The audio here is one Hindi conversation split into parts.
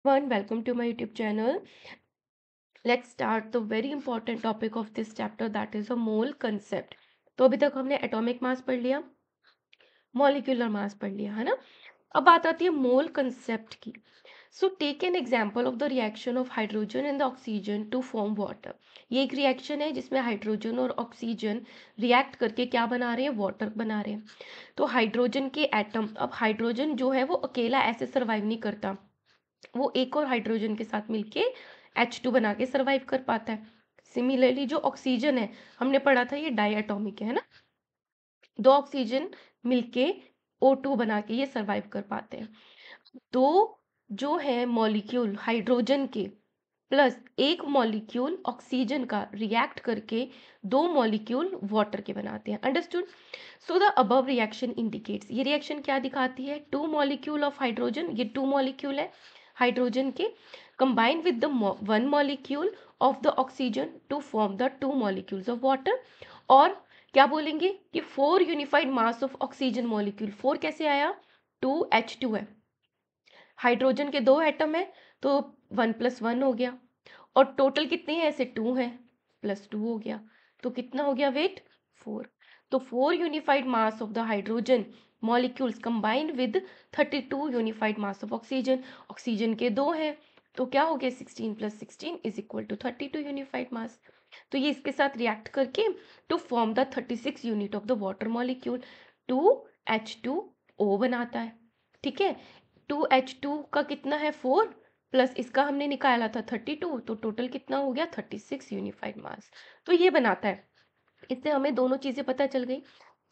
Everyone, welcome to my YouTube channel. Let's start the very important topic of this chapter, that is a mole concept. तो अभी तक हमने एटॉमिक मास पढ़ लिया, मॉलिक्यूलर मास पढ़ लिया, है ना। अब बात आती है मोल कंसेप्ट की. So take an example of the reaction of hydrogen and the oxygen to form water. ये एक रिएक्शन है जिसमें हाइड्रोजन और ऑक्सीजन रिएक्ट करके क्या बना रहे हैं, वाटर बना रहे हैं. तो हाइड्रोजन के एटम, अब हाइड्रोजन जो है वो अकेला ऐसे सर्वाइव नहीं करता, वो एक और हाइड्रोजन के साथ मिलके H2 बना के सर्वाइव कर पाता है. सिमिलरली जो ऑक्सीजन है, हमने पढ़ा था ये डाई एटॉमिक है ना, दो ऑक्सीजन मिलके O2 बना के ये सर्वाइव कर पाते हैं. तो जो है मॉलिक्यूल हाइड्रोजन के प्लस एक मॉलिक्यूल ऑक्सीजन का रिएक्ट करके दो मॉलिक्यूल वाटर के बनाते हैं. Understood. So the above reaction indicates, ये रिएक्शन क्या दिखाती है, टू मॉलिक्यूल ऑफ हाइड्रोजन, ये टू मॉलिक्यूल है हाइड्रोजन के, combine with the one molecule of the oxygen to form the two molecules of water. और क्या बोलेंगे कि four unified mass of oxygen molecule. Four कैसे आया, 2H2 है, हाइड्रोजन के दो एटम है तो 1+1 हो गया, और टोटल कितने हैं ऐसे, 2 है, +2 हो गया, तो कितना हो गया वेट, 4. तो 4 unified mass of the hydrogen molecules combined with 32 unified mass of oxygen. Oxygen के दो हैं तो क्या हो गया, 16 + 16 is equal to 32 unified mass. तो ये इसके साथ रिएक्ट करके to form the 36 unit of the water molecule 2H2O बनाता है. ठीक है, 2H2 का कितना है, 4, प्लस इसका हमने निकाला था 32, तो टोटल कितना हो गया, 36 यूनिफाइड मास. तो ये बनाता है. इससे हमें दोनों चीजें पता चल गई.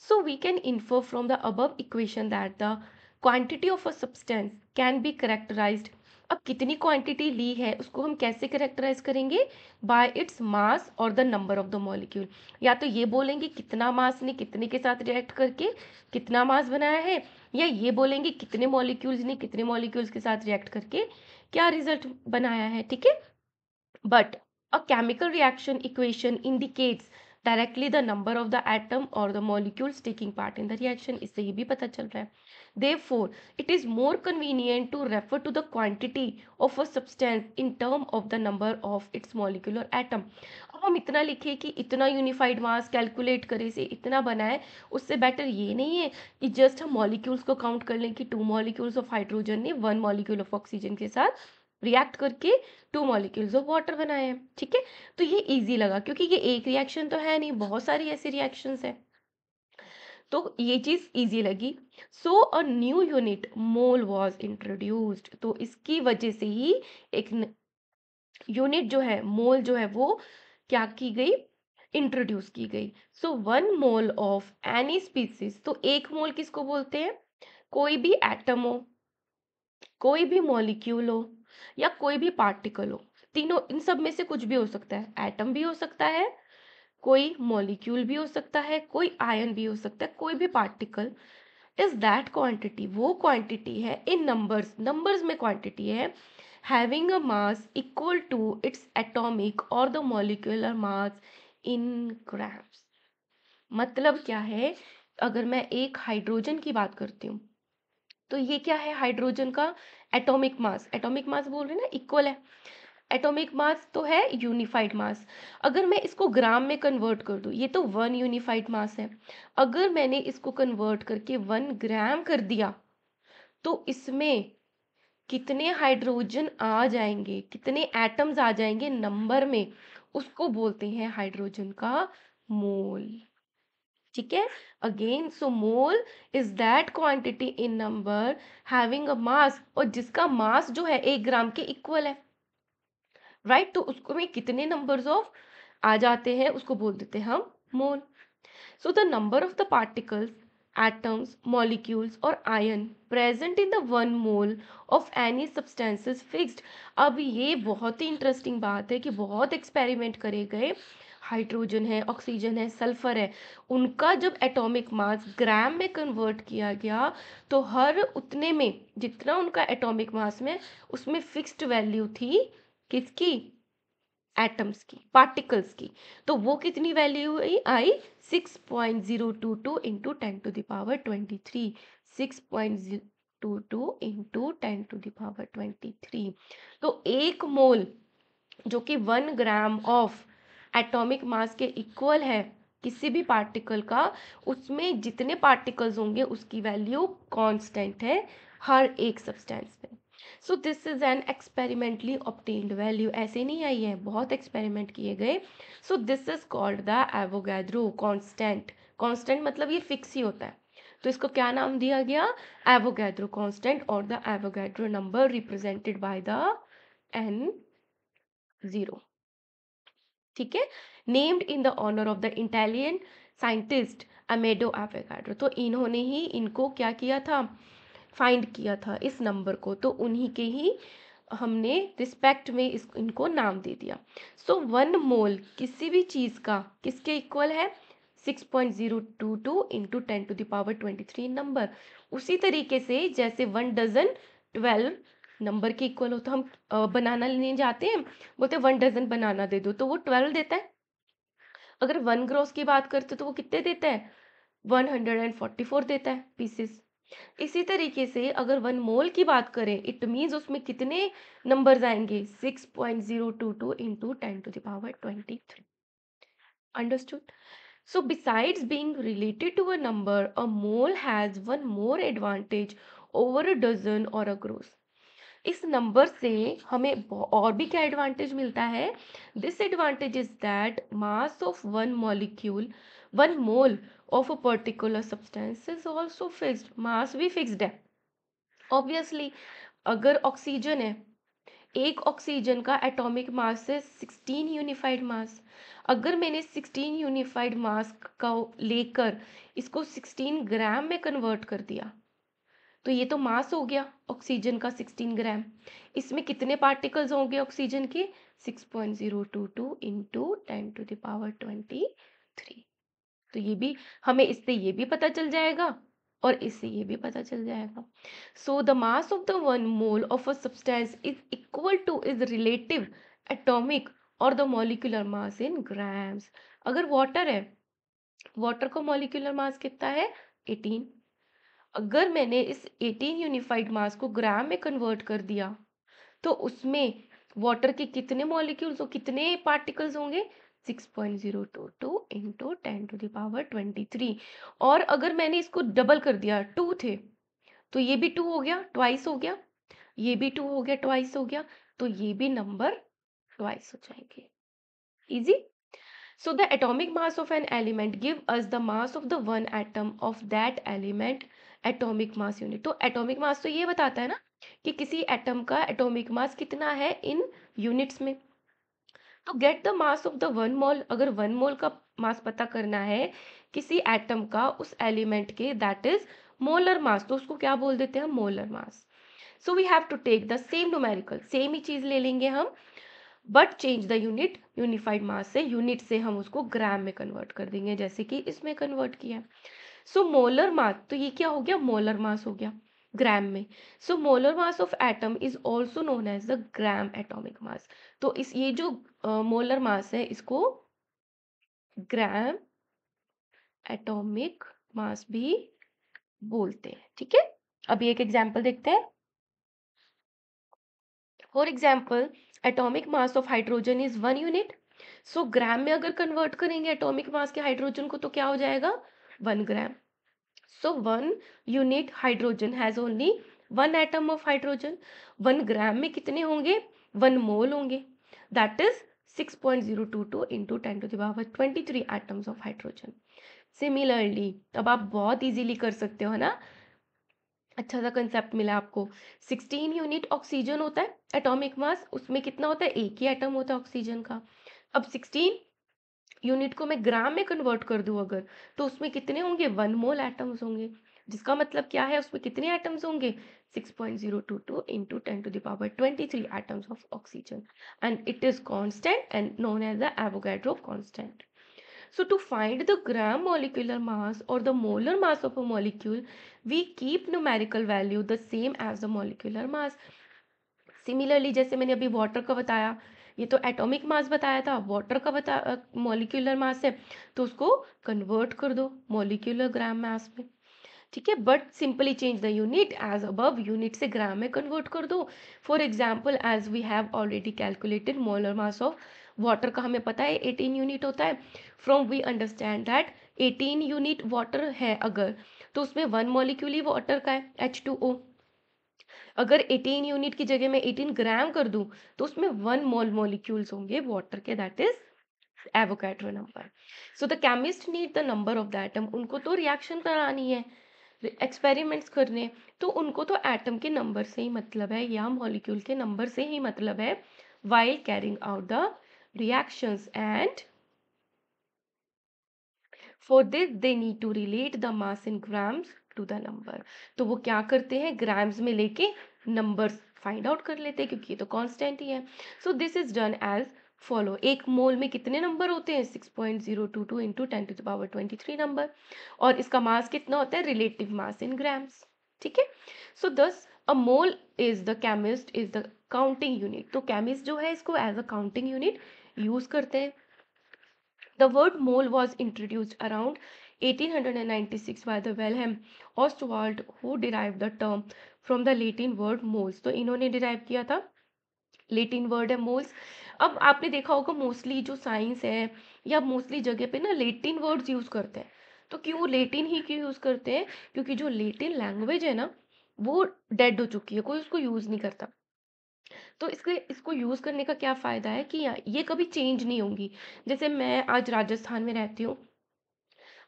So we can infer from the above equation that the quantity of a substance can be characterised. अब कितनी क्वांटिटी ली है उसको हम कैसे करेक्टराइज करेंगे, बाय इट्स मास और the number of the molecule. या तो ये बोलेंगे कितना मास ने कितने के साथ रिएक्ट करके कितना मास बनाया है, या ये बोलेंगे कितने मॉलिक्यूल्स ने कितने मॉलिक्यूल्स के साथ रिएक्ट करके क्या रिजल्ट बनाया है. ठीक है, but a chemical reaction equation indicates directly the number of the atom or the molecules taking part in the reaction. इससे ये भी पता चल रहा है. Therefore, it is more convenient to refer to the quantity of a substance in term of the number of its molecular atom. अब हम इतना लिखे कि इतना यूनिफाइड मास कैलकुलेट करे से इतना बना है, उससे बेटर ये नहीं है कि जस्ट हम मॉलिक्यूल्स को काउंट कर लें कि 2 मॉलिक्यूल्स ऑफ हाइड्रोजन ने 1 मॉलिक्यूल ऑफ ऑक्सीजन के साथ रिएक्ट करके 2 मॉलिक्यूल्स ऑफ वाटर बनाए हैं. ठीक है, तो ये इजी लगा क्योंकि ये एक रिएक्शन तो है नहीं, बहुत सारी ऐसी रिएक्शंस है, तो ये चीज इजी लगी. So a new unit mole was introduced, तो इसकी वजह से ही एक यूनिट जो है मोल जो है वो क्या की गई, इंट्रोड्यूस की गई. सो 1 मोल ऑफ एनी स्पीसीज, तो एक मोल किसको बोलते हैं, कोई भी एटम हो, कोई भी मॉलिक्यूल हो, या कोई भी पार्टिकल हो. तीनों, इन सब में से कुछ भी हो सकता है, एटम भी हो सकता है, कोई मॉलिक्यूल भी हो सकता है, कोई आयन भी हो सकता है, कोई भी पार्टिकल. इज दैट क्वांटिटी, वो क्वांटिटी है इन नंबर्स, नंबर्स में क्वांटिटी है, having a mass equal to its atomic और the molecular mass in grams. मतलब क्या है, अगर मैं एक हाइड्रोजन की बात करती हूँ तो ये क्या है, हाइड्रोजन का एटॉमिक मास, एटॉमिक मास बोल रहे हैं ना, इक्वल है. एटॉमिक मास तो है यूनिफाइड मास. अगर मैं इसको ग्राम में कन्वर्ट कर दूं, ये तो 1 यूनिफाइड मास है, अगर मैंने इसको कन्वर्ट करके 1 ग्राम कर दिया तो इसमें कितने हाइड्रोजन आ जाएंगे, कितने एटम्स आ जाएंगे नंबर में, उसको बोलते हैं हाइड्रोजन का मोल. ठीक है, again so mole is that quantity in number having a mass, और जिसका मास जो है 1 ग्राम के इक्वल है, राइट. तो उसको में कितने नंबर्स ऑफ आ जाते हैं उसको बोल देते हैं हम mole. So the number of the particles, atoms, molecules और ion present in the 1 mole of any substance is fixed. अब ये बहुत ही इंटरेस्टिंग बात है कि बहुत एक्सपेरिमेंट करे गए, हाइड्रोजन है, ऑक्सीजन है, सल्फर है, उनका जब एटॉमिक मास ग्राम में कन्वर्ट किया गया तो हर उतने में जितना उनका एटॉमिक मास में, उसमें फिक्स्ड वैल्यू थी किसकी, एटम्स की, पार्टिकल्स की. तो वो कितनी वैल्यू आई 6.022 into 10 to the power 23, 6.022 22 into 10⁻23। तो 1 मोल जो कि 1 ग्राम ऑफ एटॉमिक मास के इक्वल है किसी भी पार्टिकल का, उसमें जितने पार्टिकल्स होंगे उसकी वैल्यू कांस्टेंट है हर एक सब्सटेंस में। सो this is an experimentally obtained value, ऐसे नहीं आई है, बहुत एक्सपेरिमेंट किए गए। सो this is called the Avogadro constant. Constant मतलब ये फिक्स ही होता है, तो इसको क्या नाम दिया गया, एवोगैड्रो कांस्टेंट और the Avogadro number represented by the n0। ठीक है, named in the honour of the Italian scientist Amedeo Avogadro. तो इन्होंने ही इनको क्या किया था, फाइंड किया था इस नंबर को, तो उन्हीं के ही हमने रिस्पेक्ट में इनको नाम दे दिया। सो 1 मोल किसी भी चीज़ का किसके इक्वल है, 6.022 इंटू 10⁻23 नंबर। उसी तरीके से जैसे 1 डजन 12 नंबर के इक्वल हो, तो हम बनाना लेने जाते हैं, बोलते 1 डजन बनाना दे दो, तो वो 12 देता है। अगर 1 ग्रोस की बात करते तो वो कितने देता है, 144 देता है पीसेस। इसी तरीके से अगर 1 मोल की बात करें, इट मीन्स उसमें कितने नंबर्स आएंगे, 6.022 into 10⁻23। Understood. So besides being related to a number, a mole has one more advantage over a dozen or a gross। इस नंबर से हमें और भी क्या एडवांटेज मिलता है, this advantage is that mass of one molecule, 1 mole of a particular substance is also fixed. Mass भी फिक्स्ड है ऑब्वियसली। अगर ऑक्सीजन है, एक ऑक्सीजन का एटॉमिक मास है 16 यूनिफाइड मास। अगर मैंने 16 यूनिफाइड मास का लेकर इसको 16 ग्राम में कन्वर्ट कर दिया, तो ये तो मास हो गया ऑक्सीजन का 16 ग्राम। इसमें कितने पार्टिकल्स होंगे ऑक्सीजन के, 6.022 इंटू 10⁻23। तो ये भी हमें इससे ये भी पता चल जाएगा और इससे ये भी पता चल जाएगा। So the mass of the 1 mole of a substance is equal to is relative atomic और the molecular mass in grams. अगर वाटर है, वाटर का मॉलिक्यूलर मास कितना है, 18। अगर मैंने इस 18 यूनिफाइड मास को ग्राम में कन्वर्ट कर दिया, तो उसमें वाटर के कितने मॉलिक्यूल्स, कितने पार्टिकल्स होंगे, 6.022 इंटू 10⁻23। और अगर मैंने इसको डबल कर दिया, 2 थे तो ये भी 2 हो गया, ट्वाइस हो गया, ये भी 2 हो गया, ट्वाइस हो गया, तो ये भी नंबर ट्वाइस हो जाएंगे। Easy. So the atomic mass of an element give us the mass of the one atom of that element atomic mass unit। तो atomic mass तो ये बताता है ना कि किसी एटम का atomic mass कितना है इन यूनिट्स में। तो get the mass of the 1 मोल, अगर 1 मोल का मास पता करना है किसी एटम का उस एलिमेंट के, दैट इज मोलर मास, तो उसको क्या बोल देते हैं, molar mass. So we have to take the same numerical, same ही चीज ले लेंगे हम, but change the unit, unified mass से यूनिट से हम उसको ग्राम में कन्वर्ट कर देंगे, जैसे कि इसमें कन्वर्ट किया। सो मोलर मास, तो ये क्या हो गया, मोलर मास हो गया ग्राम में। So molar mass of atom is also known as the gram atomic mass. तो इस ये जो मोलर मास है इसको ग्राम एटॉमिक मास भी बोलते हैं। ठीक है, अभी एक एग्जांपल देखते हैं। For example atomic mass of hydrogen is 1 unit. So gram में अगर कन्वर्ट करेंगे एटॉमिक मास के हाइड्रोजन को, तो क्या हो जाएगा, 1 ग्राम। सो 1 unit hydrogen has only 1 atom of hydrogen. 1 ग्राम में कितने होंगे, 1 मोल होंगे, that is 6.022 into 10⁻23 atoms of hydrogen. Similarly अब आप बहुत इजीली कर सकते हो, है ना, अच्छा सा कंसेप्ट मिला आपको। 16 यूनिट ऑक्सीजन होता है एटॉमिक मास, उसमें कितना होता है, एक ही एटम होता है ऑक्सीजन का। अब 16 यूनिट को मैं ग्राम में कन्वर्ट कर दूं अगर, तो उसमें कितने होंगे, 1 मोल एटम्स होंगे, जिसका मतलब क्या है, उसमें कितने एटम्स होंगे, 6.022 into 10⁻23 atoms of oxygen, and it is constant and known as the Avogadro constant. So to find the gram molecular mass or the molar mass of a molecule, we keep numerical value the same as the molecular mass। Similarly जैसे मैंने अभी वाटर का बताया, ये तो एटॉमिक मास बताया था, वाटर का मॉलिक्यूलर मास है, तो उसको कन्वर्ट कर दो मॉलिक्यूलर ग्राम मास में। ठीक है, but simply change the unit as above, unit से ग्राम में कन्वर्ट कर दो। For example, as we have already calculated molar mass of water का हमें पता है 18 यूनिट होता है। From we understand that 18 unit water है अगर, तो उसमें 1 मॉलिक्यूल ही वाटर का है, H2O। अगर 18 यूनिट की जगह मैं 18 ग्राम कर दूं तो उसमें 1 मोल मॉलिक्यूल्स होंगे वाटर के, that is Avogadro number. So the chemist need the number of the atom, उनको तो रिएक्शन करानी है, एक्सपेरिमेंट्स करने, तो उनको तो एटम के नंबर से ही मतलब है या मॉलिक्यूल के नंबर से ही मतलब है while carrying out the reactions, and for this they need to relate the mass in grams to the number। तो वो क्या करते हैं, ग्राम्स में लेके नंबर्स फाइंड आउट कर लेते हैं, क्योंकि ये तो कांस्टेंट ही है। So this is done as follow, एक मोल में कितने नंबर होते हैं, 6.022 इंटू 10⁻23 नंबर, और इसका मास कितना होता है, रिलेटिव मास इन ग्राम्स। ठीक है, so this a mole is the chemist is the counting unit, तो केमिस्ट जो है इसको as a counting unit use करते हैं। The word mole was introduced around 1896 by the Wilhelm Ostwald, who derived the term from the Latin word moles। तो इन्होंने derive किया था, लेटिन वर्ड है मोल्स। अब आपने देखा होगा मोस्टली जो साइंस है या मोस्टली जगह पे ना लेटिन वर्ड्स यूज करते हैं। तो क्यों लेटिन ही क्यों यूज करते हैं, क्योंकि जो लेटिन लैंग्वेज है ना वो डेड हो चुकी है, कोई उसको यूज नहीं करता। तो इसके इसको यूज़ करने का क्या फ़ायदा है कि ये कभी चेंज नहीं होंगी। जैसे मैं आज राजस्थान में रहती हूँ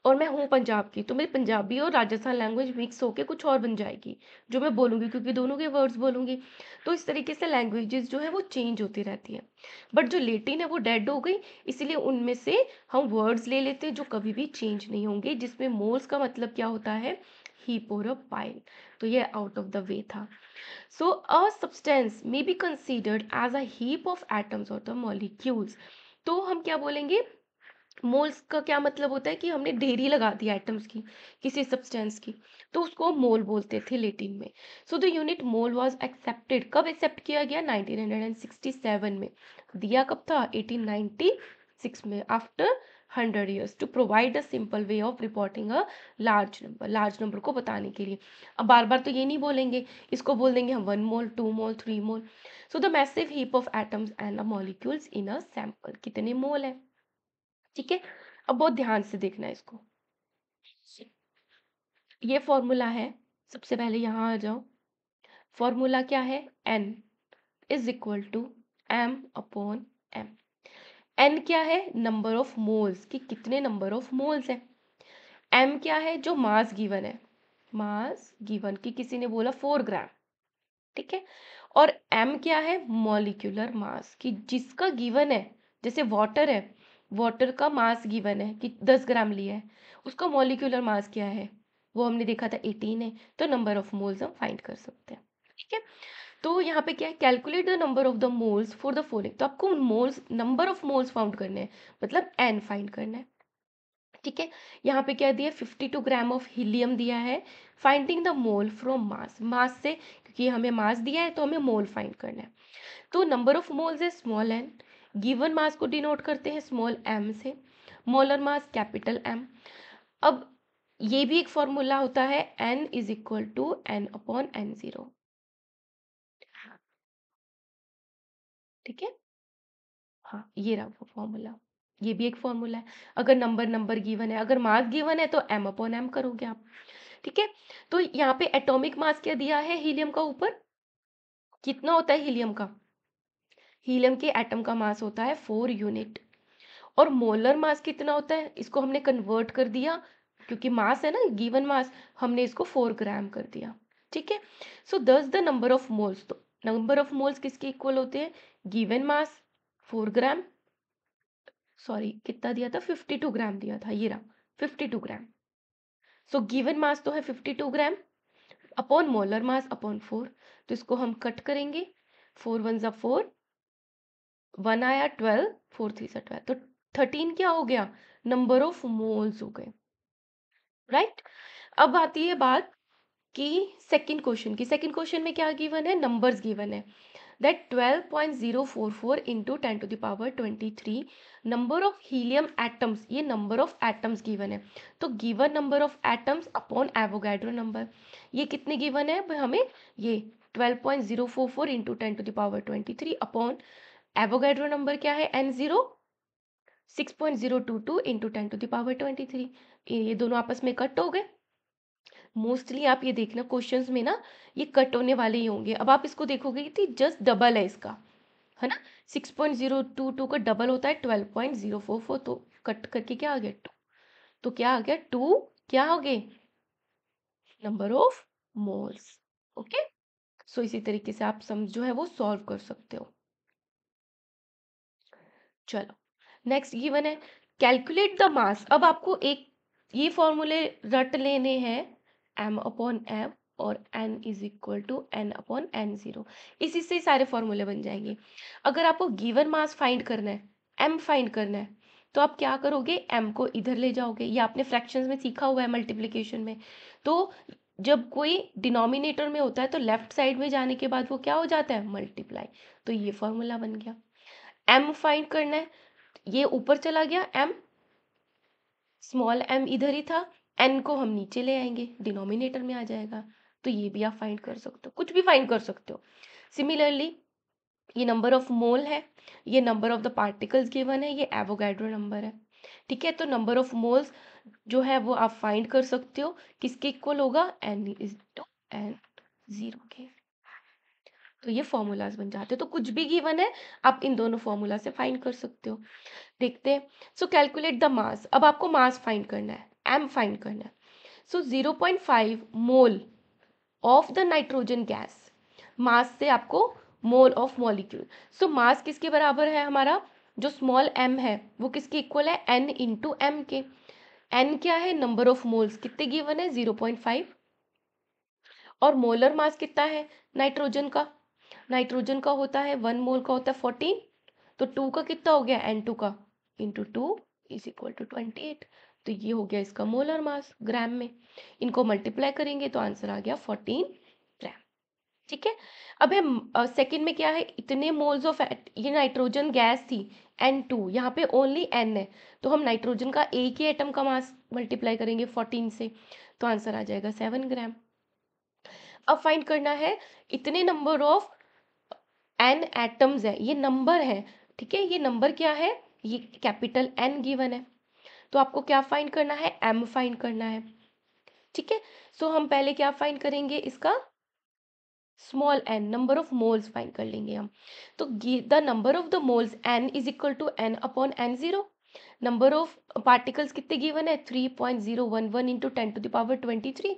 और मैं हूँ पंजाब की, तो मेरी पंजाबी और राजस्थान लैंग्वेज मिक्स होके कुछ और बन जाएगी, जो मैं बोलूँगी, क्योंकि दोनों के वर्ड्स बोलूँगी। तो इस तरीके से लैंग्वेजेस जो है वो चेंज होती रहती हैं। बट जो लेटिन है वो डेड हो गई, इसीलिए उनमें से हम वर्ड्स ले लेते हैं जो कभी भी चेंज नहीं होंगे, जिसमें मोल्स का मतलब क्या होता है, हीप और अ पाइल। तो ये आउट ऑफ द वे था। So a substance may be considered as a heap of atoms or the molecules। तो हम क्या बोलेंगे, मोल्स का क्या मतलब होता है कि हमने ढेरी लगा दी एटम्स की किसी सब्सटेंस की, तो उसको मोल बोलते थे लेटिन में। So the unit mole was accepted, कब एक्सेप्ट किया गया, 1967 में। दिया कब था, 1896 में, after 100 years, to provide a simple way of reporting a large number को बताने के लिए। अब बार बार तो ये नहीं बोलेंगे, इसको बोल देंगे हम 1 mole, 2 mole, 3 mole. So the massive heap of atoms and molecules in a sample, कितने मोल है। ठीक है, अब बहुत ध्यान से देखना है इसको। ये फॉर्मूला है, सबसे पहले यहाँ आ जाओ। फॉर्मूला क्या है, n is equal to m upon m। n क्या है, नंबर ऑफ मोल्स, कि कितने नंबर ऑफ मोल्स है। m क्या है, जो मास गिवन है, मास गिवन की किसी ने बोला 4 ग्राम। ठीक है, और m क्या है, मॉलिक्यूलर मास, कि जिसका गिवन है, जैसे वाटर है, वाटर का मास गिवन है कि 10 ग्राम लिया है, उसका मॉलिक्यूलर मास क्या है, वो हमने देखा था 18 है, तो नंबर ऑफ मोल्स हम फाइंड कर सकते हैं। ठीक है, तो यहाँ पे क्या है, calculate the number of the moles for the following, तो आपको moles, number of moles found करने हैं, मतलब n फाइंड करना है। ठीक है, यहाँ पे क्या दिया, 52 ग्राम ऑफ हीलियम दिया है। फाइंडिंग द मोल फ्रॉम मास, मास से, क्योंकि हमें मास दिया है तो हमें मोल फाइंड करना है। तो नंबर ऑफ मोल्स है स्मॉल n, गिवन मास को डिनोट करते हैं स्मॉल m से, मोलर मास कैपिटल M। अब ये भी एक फॉर्मूला होता है, n is equal to n upon n0। ठीक है, हाँ ये रहा वो फॉर्मूला, ये भी एक फॉर्मूला है। अगर नंबर नंबर गिवन है, अगर मास गिवन है तो m अपॉन m करोगे आप। ठीक है, तो यहाँ पे एटॉमिक मास क्या दिया है हीलियम का, ऊपर कितना होता है हीलियम का, हीलियम के एटम का मास होता है 4 यूनिट। और मोलर मास कितना होता है, इसको हमने कन्वर्ट कर दिया, क्योंकि मास है ना गिवन मास, हमने इसको 4 ग्राम कर दिया। ठीक है, सो दस द नंबर ऑफ मोल्स, तो नंबर ऑफ मोल्स किसके इक्वल होते हैं, गिवन मास 4 ग्राम, सॉरी कितना दिया था, 52 ग्राम दिया था, ये रहा 52 ग्राम। सो गिवन मास तो है 52 ग्राम अपॉन मोलर मास अपॉन 4, तो इसको हम कट करेंगे, 4 1 ज़ा 4, 1 आया 12, 4 3 ज़ा 12, तो 13 क्या हो गया, नंबर ऑफ मोल्स हो गए। राइट, अब आती है बात कि सेकंड क्वेश्चन की। सेकंड क्वेश्चन में क्या गिवन है, नंबर्स गिवन है। that 12.044 into 10 to the power 23 number of helium atoms, ये number of atoms given है, तो given number of atoms upon Avogadro number, ये कितने given है हमें, ये 12.044 into 10 to the power 23 upon Avogadro number क्या है n0 6.022 into 10 to the power 23, ये दोनों आपस में कट हो गए। मोस्टली आप ये देखना क्वेश्चंस में ना ये कट होने वाले ही होंगे। अब आप इसको देखोगे कि जस्ट डबल है इसका, है ना, 6.022 का डबल होता है 12.044, तो कट करके क्या आ गया 2, तो क्या आ गया 2, क्या हो गए नंबर ऑफ मोल्स। ओके, सो इसी तरीके से आप सम जो है वो सॉल्व कर सकते हो। चलो नेक्स्ट गिवन है कैलकुलेट द मास। अब आपको एक ये फॉर्मूले रट लेने हैं, m अपॉन m और n is equal to n upon n0, इसी से सारे फॉर्मूले बन जाएंगे। अगर आपको गिवन मास फाइंड करना है, m फाइंड करना है, तो आप क्या करोगे, m को इधर ले जाओगे, ये आपने फ्रैक्शंस में सीखा हुआ है मल्टीप्लिकेशन में। तो जब कोई डिनोमिनेटर में होता है तो लेफ्ट साइड में जाने के बाद वो क्या हो जाता है, मल्टीप्लाई, तो ये फॉर्मूला बन गया। m फाइंड करना है, ये ऊपर चला गया m, स्मॉल m इधर ही था, n को हम नीचे ले आएंगे, डिनोमिनेटर में आ जाएगा, तो ये भी आप फाइंड कर सकते हो, कुछ भी फाइंड कर सकते हो। सिमिलरली ये नंबर ऑफ मोल है, ये number of the particles given है, ये एवोगाड्रो नंबर है, ठीक है। तो नंबर ऑफ मोल्स जो है वो आप फाइंड कर सकते हो, किसके इक्वल होगा, n इज टू n 0 के। तो ये फॉर्मूलाज बन जाते हैं, तो कुछ भी गिवन है आप इन दोनों फॉर्मूला से फाइंड कर सकते हो। देखते हैं, सो कैलकुलेट द मास। अब आपको मास फाइंड करना है, m फाइंड करना है। So 0.5 mole of the nitrogen gas, mass से आपको मोल ऑफ मॉलिक्यूल, सो मास किसके बराबर है हमारा, जो स्मॉल m है वो किसके इक्वल है, n इंटू एम के। n क्या है, नंबर ऑफ मोल्स कितने गिवन है 0.5, और मोलर मास कितना है नाइट्रोजन का, नाइट्रोजन का होता है 1 मोल का होता है 14, तो 2 का कितना हो गया, n2 का इंटू 2 इज इक्वल टू 28, तो ये हो गया इसका मोलर मास ग्राम में। इनको मल्टीप्लाई करेंगे तो आंसर आ गया 14 ग्राम, ठीक है। अब हम सेकंड में क्या है, इतने मोल्स ऑफ, ये नाइट्रोजन गैस थी n2, यहाँ पे ओनली n है, तो हम नाइट्रोजन का एक ही एटम का मास मल्टीप्लाई करेंगे 14 से, तो आंसर आ जाएगा 7 ग्राम। अब फाइंड करना है इतने नंबर ऑफ n एटम्स है, ये नंबर है, ठीक है, ये नंबर क्या है, ये कैपिटल N गिवन है, तो आपको क्या फाइंड करना है, m फाइंड करना है, ठीक है। सो हम पहले क्या फाइंड करेंगे, इसका small n number of moles find कर लेंगे हम। तो the number of the moles n is equal to n upon n0, number of particles कितने गिवन है 3.011 into 10 to the power 23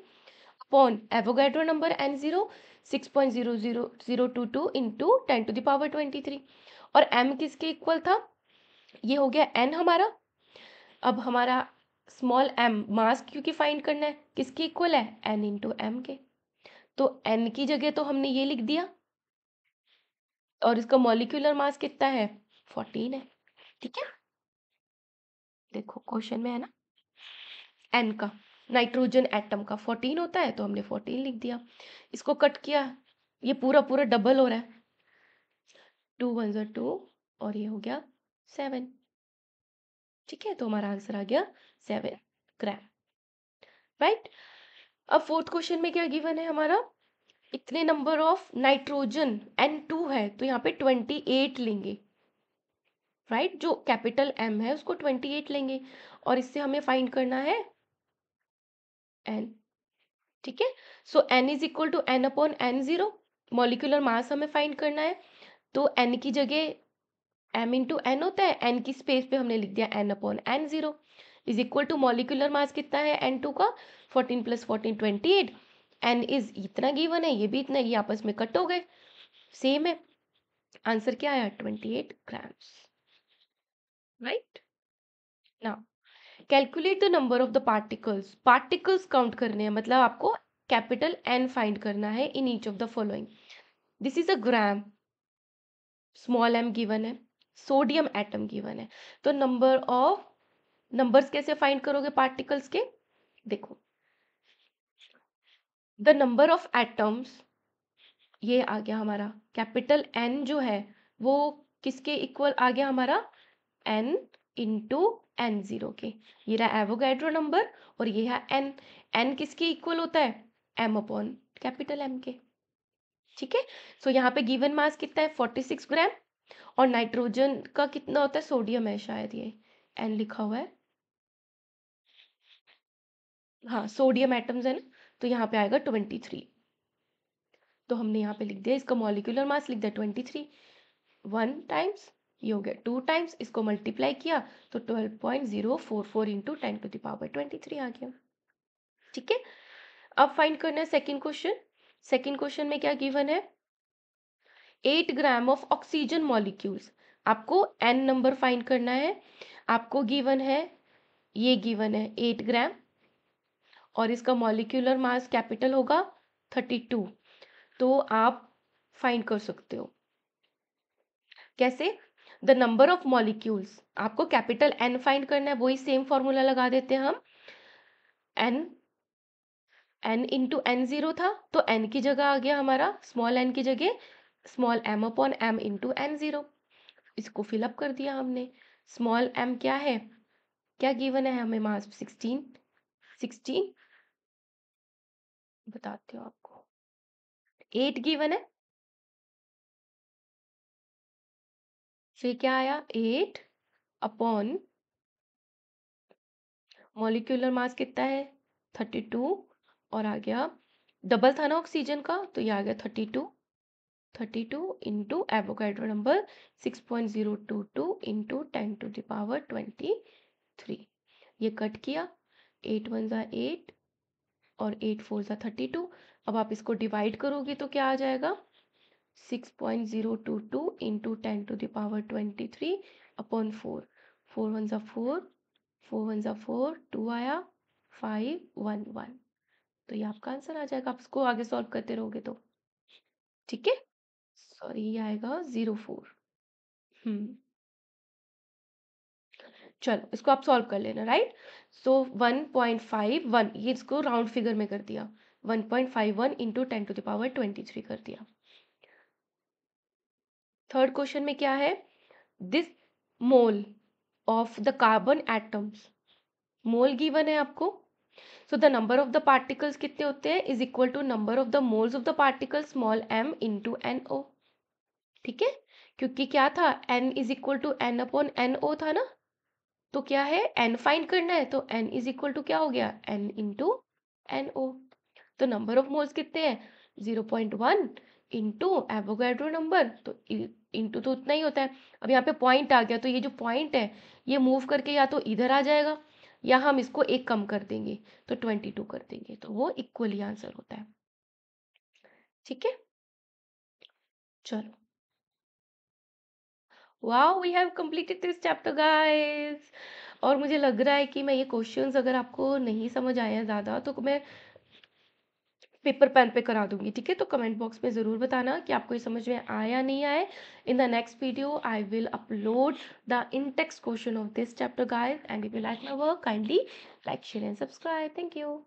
upon Avogadro number n0 6.00022 into 10 to the power 23, और m किसके इक्वल था, ये हो गया n हमारा। अब हमारा स्मॉल m मास क्योंकि फाइंड करना है, किसके इक्वल है, n इंटू एम के, तो n की जगह तो हमने ये लिख दिया, और इसका मॉलिक्यूलर मास कितना है 14 है, ठीक है। देखो क्वेश्चन में है ना, n का नाइट्रोजन एटम का 14 होता है, तो हमने 14 लिख दिया, इसको कट किया, ये पूरा पूरा डबल हो रहा है, 2 1 ज़ा 2 और ये हो गया 7, ठीक है, तो हमारा आंसर आ गया 7 ग्राम, राइट। अब फोर्थ क्वेश्चन में क्या गिवन है हमारा, इतने नंबर ऑफ नाइट्रोजन n2 है, तो यहाँ पे 28 लेंगे, राइट, जो कैपिटल M है उसको 28 लेंगे, और इससे हमें फाइंड करना है n, ठीक है। So n is equal to n upon n0, molecular mass हमें फाइंड करना है, तो n की जगह m इंटू एन होता है, n की स्पेस पे हमने लिख दिया n upon n0 is equal to molecular mass कितना है n2 का 14 प्लस 14 28, n इज इतना गिवन है, ये भी इतना, ये आपस में कट हो गए, सेम है, आंसर क्या आया 28 grams, right. Now calculate the number of the particles, particles count करने हैं, मतलब आपको कैपिटल N फाइंड करना है in each of the following, this is a gram, small m given है, सोडियम एटम गिवन है, तो नंबर ऑफ, नंबर्स कैसे फाइंड करोगे पार्टिकल्स के, देखो द नंबर ऑफ एटम्स, ये आ गया हमारा कैपिटल N जो है वो किसके इक्वल आ गया हमारा, N इंटू N0 के। ये रहा एवोगैड्रो नंबर और ये है N। N किसके इक्वल होता है, M अपॉन कैपिटल M के। ठीक है, सो यहाँ पे गिवन मास कितना है 46 ग्राम, और नाइट्रोजन का कितना होता है, सोडियम है शायद, ये N लिखा हुआ है, हाँ सोडियम एटम्स है ना, तो यहाँ पे आएगा 23। तो हमने यहाँ पे लिख दिया, इसका मॉलिक्यूलर मास लिख दिया 23। 1 टाइम्स ये हो गया, 2 टाइम्स इसको मल्टीप्लाई किया तो 12.044 इंटू 10⁻23 आ गया। ठीक है, अब फाइंड करना है सेकंड क्वेश्चन। सेकंड क्वेश्चन में क्या गिवन है, 8 ग्राम ऑफ ऑक्सीजन मॉलिक्यूल्स। आपको N नंबर फाइंड करना है, आपको गिवन है, ये गिवन है 8 ग्राम, और इसका मॉलिक्यूलर मास कैपिटल होगा 32। तो आप फाइंड कर सकते हो कैसे, द नंबर ऑफ मॉलिक्यूल्स, आपको कैपिटल N फाइंड करना है, वही सेम फॉर्मूला लगा देते हैं हम। N इंटू N0 था तो N की जगह आ गया हमारा, स्मॉल n की जगह small m upon m into N0। इसको फिलअप कर दिया हमने। स्मॉल m क्या है, क्या गिवन है हमें, मास 16 बताती हूँ आपको, 8 गिवन है, फिर क्या आया 8 अपॉन मॉलिक्यूलर मास कितना है 32, और आ गया डबल था ना ऑक्सीजन का, तो ये आ गया 32 इंटू एवोगैड्रो नंबर 6.022 इंटू 10⁻23। ये कट किया, 8 1 ज़ा 8 और 8 4 ज़ा 32। अब आप इसको डिवाइड करोगे तो क्या आ जाएगा, 6.022 इंटू 10⁻23 अपॉन 4। 4 1 ज़ा 4, 4 1 ज़ा 4, 2 आया, 5 1 1। तो ये आपका आंसर आ जाएगा, आप इसको आगे सॉल्व करते रहोगे तो। ठीक है, सॉरी ये आएगा 0.4। चलो इसको आप सॉल्व कर लेना, राइट। सो 1.51, ये इसको राउंड फिगर में कर दिया, 1.51 इंटू 10⁻23 कर दिया। थर्ड क्वेश्चन में क्या है, this mole of the carbon atoms, mole given है आपको, so the number of the particles कितने होते हैं is equal to number of the moles of the particle small m into NO। ठीक है, क्योंकि क्या था, n is equal to n upon NO था ना, तो क्या है n फाइंड करना है, तो n इज इक्वल टू क्या हो गया, n इंटू NO। तो नंबर ऑफ मोल्स कितने हैं 0.1 इंटू एवोगैड्रो नंबर, तो इंटू तो उतना ही होता है। अब यहाँ पे पॉइंट आ गया, तो ये जो पॉइंट है ये मूव करके या तो इधर आ जाएगा या हम इसको एक कम कर देंगे तो 22 कर देंगे, तो वो इक्वली आंसर होता है। ठीक है, चलो, wow we have completed this chapter guys. और मुझे लग रहा है कि मैं ये क्वेश्चंस अगर आपको नहीं समझ आए हैं ज़्यादा तो मैं पेपर पेन पे करा दूंगी। ठीक है, तो कमेंट बॉक्स में ज़रूर बताना कि आपको ये समझ में आया या नहीं आया। In the next video I will upload the in text question of this chapter guys, and if you like my work kindly like share and subscribe. Thank you.